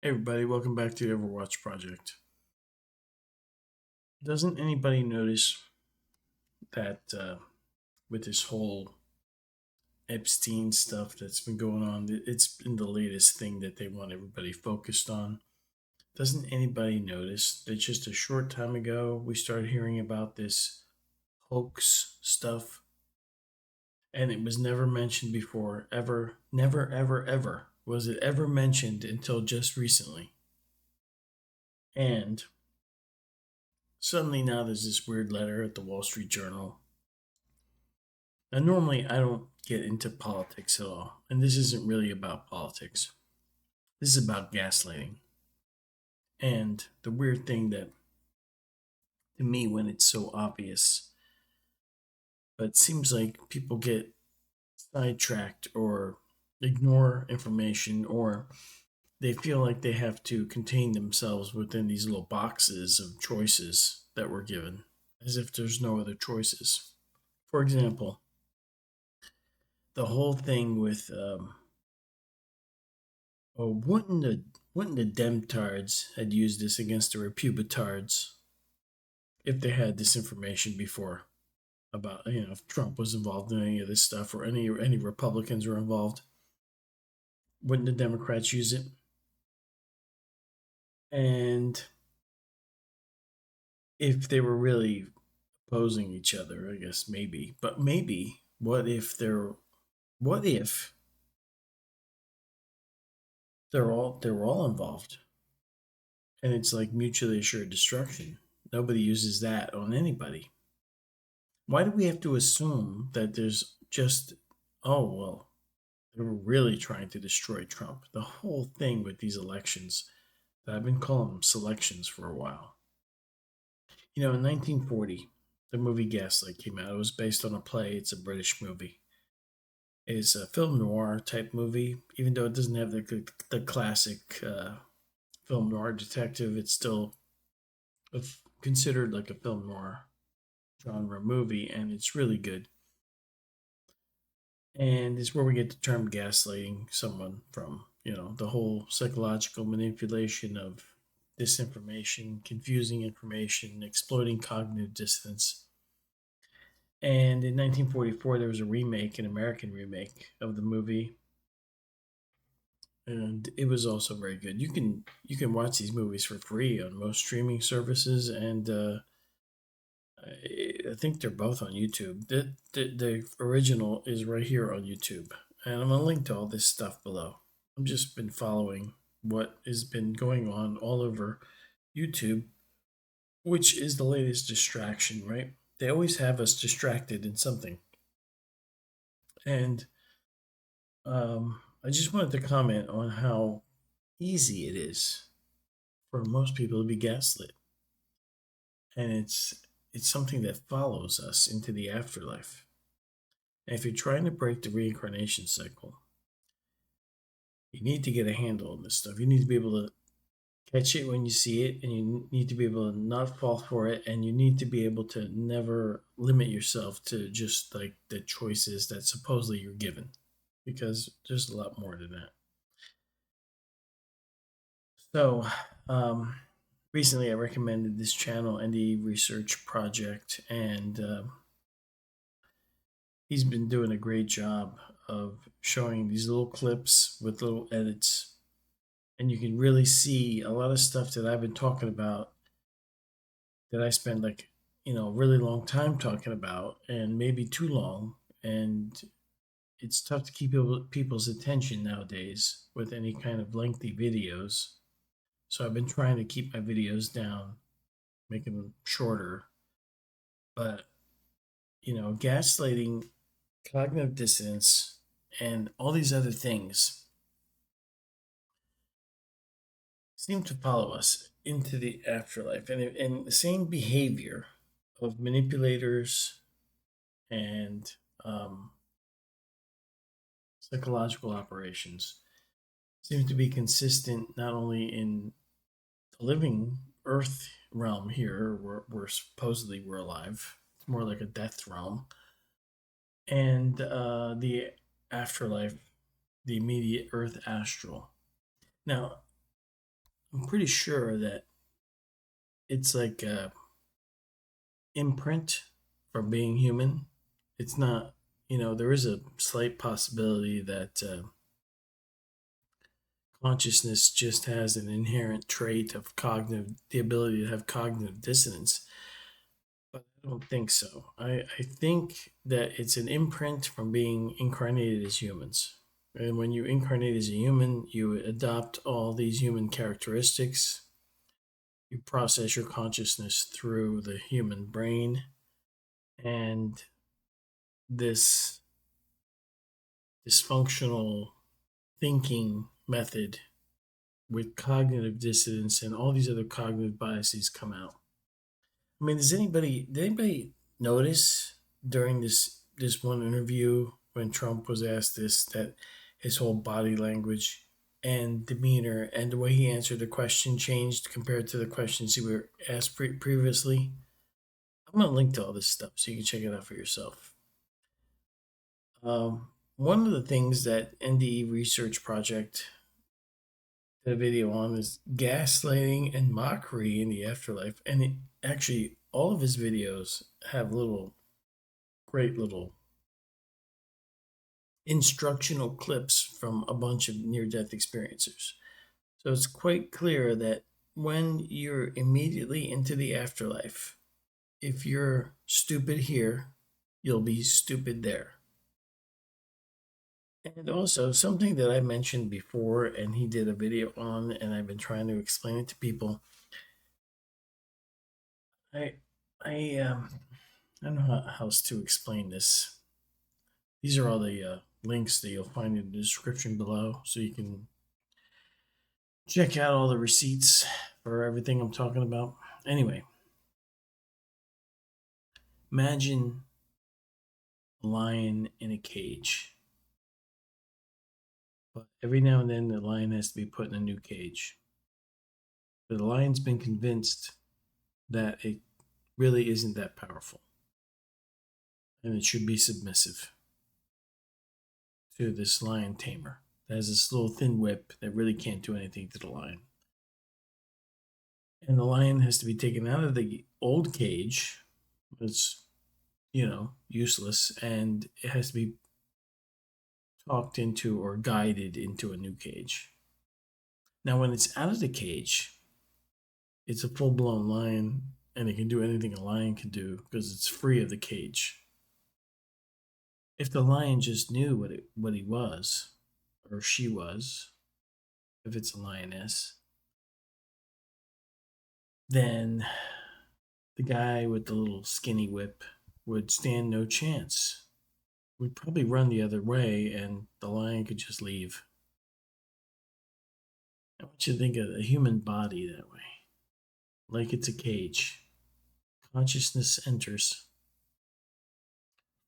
Hey everybody, welcome back to the Overwatch Project. Doesn't anybody notice that with this whole Epstein stuff that's been going on, it's been the latest thing that they want everybody focused on? Doesn't anybody notice that just a short time ago we started hearing about this hoax stuff and it was never mentioned before, ever, never, ever, ever was it ever mentioned until just recently. And suddenly now there's this weird letter at the Wall Street Journal. Now, normally I don't get into politics at all, and this isn't really about politics. This is about gaslighting. And the weird thing that, to me, when it's so obvious, but it seems like people get sidetracked or ignore information, or they feel like they have to contain themselves within these little boxes of choices that were given, as if there's no other choices. For example, the whole thing with oh, wouldn't the Demtards had used this against the Repubitards if they had this information before about if Trump was involved in any of this stuff or any Republicans were involved? Wouldn't the Democrats use it? And if they were really opposing each other, I guess maybe. But maybe what if they were all involved and it's like mutually assured destruction? Nobody uses that on anybody. Why do we have to assume that there's just, oh, well, they were really trying to destroy Trump? The whole thing with these elections, that I've been calling them selections for a while. In 1940, the movie Gaslight came out. It was based on a play, it's a British movie. It's a film noir type movie, even though it doesn't have the classic film noir detective, it's still considered like a film noir genre movie, and it's really good. And it's where we get the term gaslighting someone from, the whole psychological manipulation of disinformation, confusing information, exploiting cognitive dissonance. And in 1944, there was a remake, an American remake of the movie, and it was also very good. You can watch these movies for free on most streaming services, and I think they're both on YouTube. The original is right here on YouTube, and I'm gonna link to all this stuff below. I've just been following what has been going on all over YouTube, which is the latest distraction, right? They always have us distracted in something, and I just wanted to comment on how easy it is for most people to be gaslit, and it's something that follows us into the afterlife. And if you're trying to break the reincarnation cycle, you need to get a handle on this stuff. You need to be able to catch it when you see it, and you need to be able to not fall for it, and you need to be able to never limit yourself to just like the choices that supposedly you're given, because there's a lot more to that. So, um, recently I recommended this channel, NDE Research Project, and he's been doing a great job of showing these little clips with little edits, and you can really see a lot of stuff that I've been talking about that I spend like a really long time talking about, and maybe too long, and it's tough to keep people's attention nowadays with any kind of lengthy videos. So I've been trying to keep my videos down, making them shorter. But gaslighting, cognitive dissonance, and all these other things seem to follow us into the afterlife, and the same behavior of manipulators and um, psychological operations seems to be consistent not only in the living earth realm here where supposedly we're alive. It's more like a death realm, and the afterlife, the immediate earth astral. Now, I'm pretty sure that it's like a imprint from being human. It's not, there is a slight possibility that consciousness just has an inherent trait of the ability to have cognitive dissonance. But I don't think so. I think that it's an imprint from being incarnated as humans. And when you incarnate as a human, you adopt all these human characteristics. You process your consciousness through the human brain. And this dysfunctional thinking method with cognitive dissonance and all these other cognitive biases come out. I mean, did anybody notice during this one interview when Trump was asked this that his whole body language and demeanor and the way he answered the question changed compared to the questions he were asked previously? I'm gonna link to all this stuff so you can check it out for yourself. One of the things that NDE Research Project did a video on is gaslighting and mockery in the afterlife, and actually all of his videos have great little instructional clips from a bunch of near-death experiencers. So it's quite clear that when you're immediately into the afterlife, if you're stupid here, you'll be stupid there. And also, something that I mentioned before, and he did a video on, and I've been trying to explain it to people. I, I don't know how else to explain this. These are all the links that you'll find in the description below, so you can check out all the receipts for everything I'm talking about. Anyway, imagine a lion in a cage, but every now and then the lion has to be put in a new cage. But the lion's been convinced that it really isn't that powerful, and it should be submissive to this lion tamer that has this little thin whip that really can't do anything to the lion. And the lion has to be taken out of the old cage. It's, useless, and it has to be talked into or guided into a new cage. Now, when it's out of the cage, it's a full blown lion and it can do anything a lion can do because it's free of the cage. If the lion just knew what he was or she was, if it's a lioness, then the guy with the little skinny whip would stand no chance. We'd probably run the other way and the lion could just leave. I want you to think of a human body that way, like it's a cage. Consciousness enters,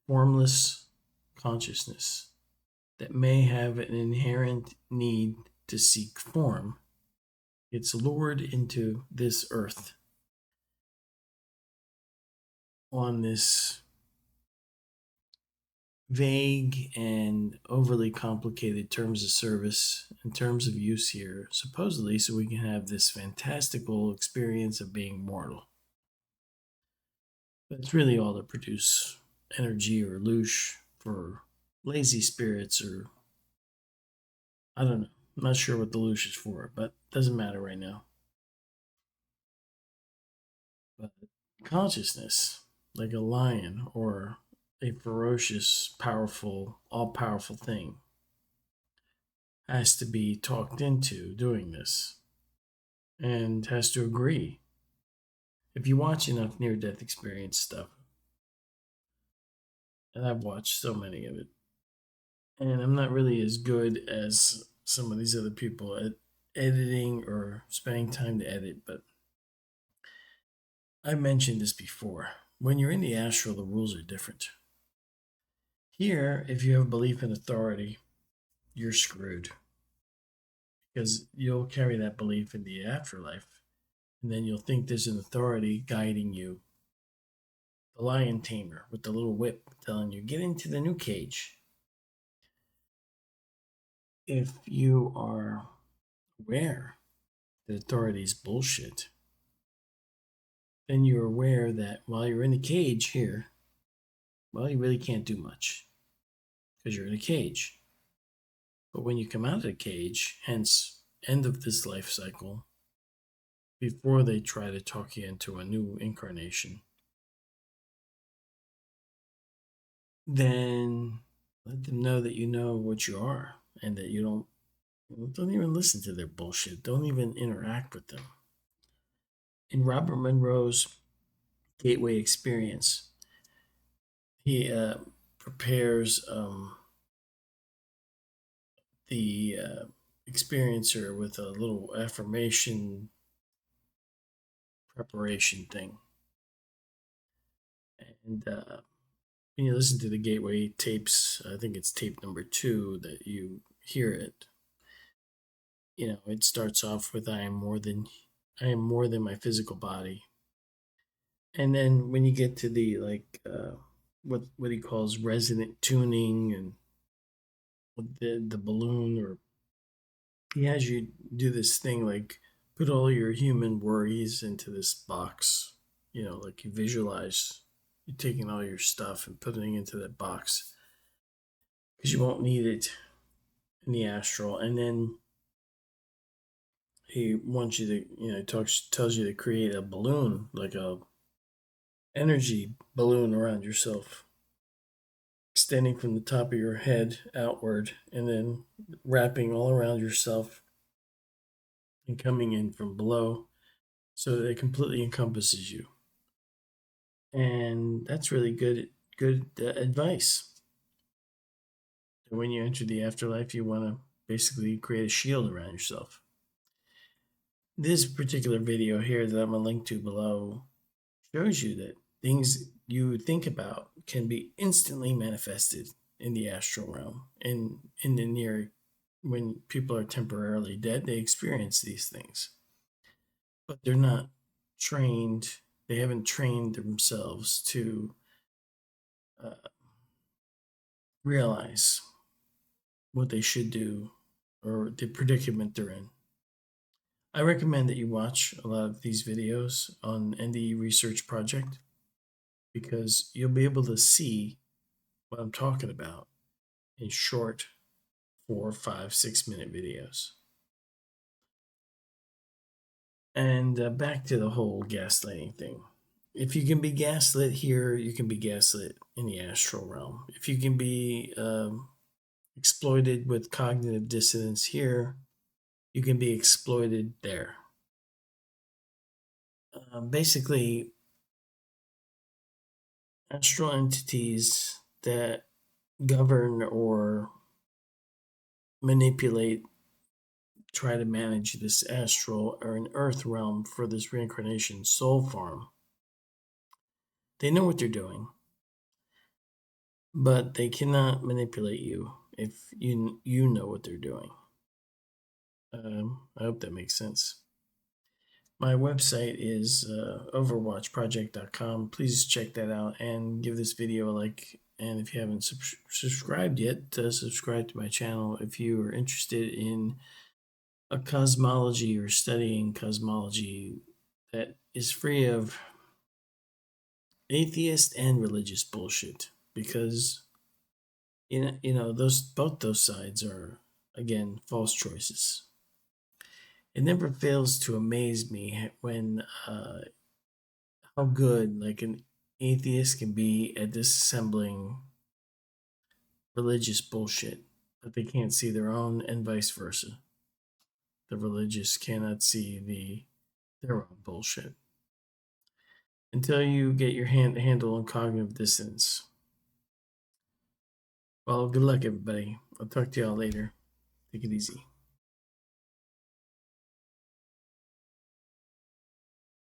formless consciousness that may have an inherent need to seek form. It's lured into this earth on this vague and overly complicated terms of service and terms of use here, supposedly, so we can have this fantastical experience of being mortal. But it's really all to produce energy or loosh for lazy spirits, or I don't know. I'm not sure what the loosh is for, but it doesn't matter right now. But consciousness, like a lion or a ferocious, powerful, all powerful thing, has to be talked into doing this and has to agree. If you watch enough near death experience stuff, and I've watched so many of it, and I'm not really as good as some of these other people at editing or spending time to edit, but I mentioned this before. When you're in the astral, the rules are different. Here, if you have belief in authority, you're screwed because you'll carry that belief in the afterlife, and then you'll think there's an authority guiding you. The lion tamer with the little whip telling you, get into the new cage. If you are aware the authorities bullshit, then you're aware that while you're in a cage here, well, you really can't do much because you're in a cage. But when you come out of the cage, hence end of this life cycle, before they try to talk you into a new incarnation, then let them know that you know what you are and that you don't even listen to their bullshit. Don't even interact with them. In Robert Monroe's Gateway Experience, he prepares the experiencer with a little affirmation preparation thing. And when you listen to the Gateway tapes, I think it's tape number 2 that you hear it. You know, it starts off with I am more than my physical body. And then when you get to the what he calls resonant tuning and with the balloon, or he has you do this thing like put all your human worries into this box. You know, like you visualize you taking all your stuff and putting it into that box because you won't need it in the astral. And then he wants you to, you know, tells you to create a balloon, like a energy balloon around yourself, extending from the top of your head outward and then wrapping all around yourself and coming in from below so that it completely encompasses you. And that's really good advice. And when you enter the afterlife, you want to basically create a shield around yourself. This particular video here that I'm going to link to below shows you that things you think about can be instantly manifested in the astral realm. And in the near, when people are temporarily dead, they experience these things. But they're not trained, they haven't trained themselves to uh, realize what they should do or the predicament they're in. I recommend that you watch a lot of these videos on NDE Research Project because you'll be able to see what I'm talking about in short 4, 5, 6 minute videos. And back to the whole gaslighting thing. If you can be gaslit here, you can be gaslit in the astral realm. If you can be exploited with cognitive dissonance here, you can be exploited there. Basically, astral entities that govern or manipulate, try to manage this astral or an earth realm for this reincarnation soul farm. They know what they're doing, but they cannot manipulate you if you know what they're doing. I hope that makes sense. My website is overwatchproject.com. Please check that out and give this video a like. And if you haven't subscribed yet, subscribe to my channel if you are interested in a cosmology or studying cosmology that is free of atheist and religious bullshit. Because you know both those sides are again false choices. It never fails to amaze me when how good like an atheist can be at disassembling religious bullshit, but they can't see their own, and vice versa. The religious cannot see their own bullshit until you get your handle on cognitive dissonance. Well, good luck, everybody. I'll talk to y'all later. Take it easy.